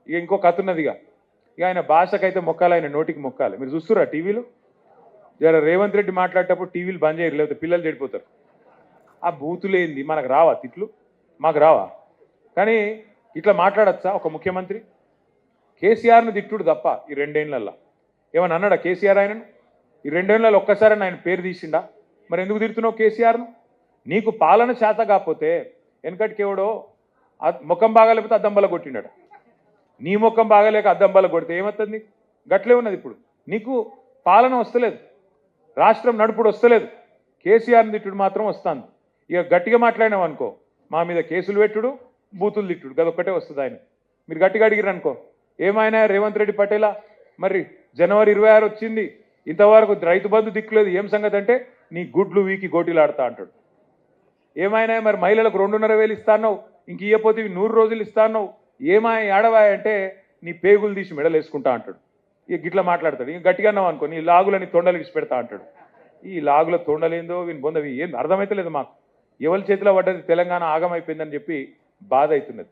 ఇక ఇంకో కథ ఉన్నదిగా ఇక ఆయన భాషకైతే మొక్కాలి, ఆయన నోటికి మొక్కాలి. మీరు చూస్తురా టీవీలో జర రేవంత్ రెడ్డి మాట్లాడేటప్పుడు టీవీలు బంద్ చేయరు, లేకపోతే పిల్లలు చెడిపోతారు. ఆ బూతులేంది మనకు రావా తిట్లు? మాకు రావా? కానీ ఇట్లా మాట్లాడచ్చా ఒక ముఖ్యమంత్రి? కేసీఆర్ను తిట్టుడు తప్ప ఈ రెండేళ్లలో ఏమన్నా అన్నాడా కేసీఆర్ ఆయనను? ఈ రెండేళ్లలో ఒక్కసారి ఆయన పేరు తీసిండా? మరి ఎందుకు తిడుతున్నావు కేసీఆర్ను? నీకు పాలన చేత కాకపోతే వెనకటికేవడో ముఖం బాగాలేకపోతే అద్దం బల్ల కొట్టిండట. నీ ముఖం బాగాలేక అద్దం బల్ల కొడితే ఏమవుతుంది? నీకు గట్లే ఉన్నది. ఇప్పుడు నీకు పాలన వస్తలేదు, రాష్ట్రం నడుపుడు వస్తలేదు, కేసీఆర్ని తిట్టుడు మాత్రం వస్తుంది. ఇక గట్టిగా మాట్లాడినాం అనుకో, మా మీద కేసులు పెట్టుడు, బూతులు తిట్టుడు, గదొక్కటే వస్తుంది. ఆయన మీరు గట్టిగా అడిగిరు అనుకో, ఏమైనా రేవంత్ రెడ్డి పటేలా మరి జనవరి 26 వచ్చింది, ఇంతవరకు రైతు బంధు దిక్కులేదు, ఏం సంగతి అంటే నీ గుడ్లు వీకి గోటీలాడుతా అంటాడు. ఏమైనా మరి మహిళలకు 2.5 ఇస్తాను, ఇంక ఇయ్యపోతే 100 రోజులు ఇస్తాను, ఏమాయ ఏడవాయ అంటే నీ పేగులు తీసి మెడలు వేసుకుంటా అంటాడు. ఇక గిట్లా మాట్లాడతాడు. ఇంక గట్టిగా అన్నావు అనుకో, నీ లాగులని తొండలు ఇచ్చి పెడతా అంటాడు. ఈ లాగుల తొండలేందో వీని బొందవి ఏం అర్థమైతే లేదు మాకు. ఎవరి చేతిలో పడ్డది తెలంగాణ ఆగమైపోయిందని చెప్పి బాధ అవుతున్నది.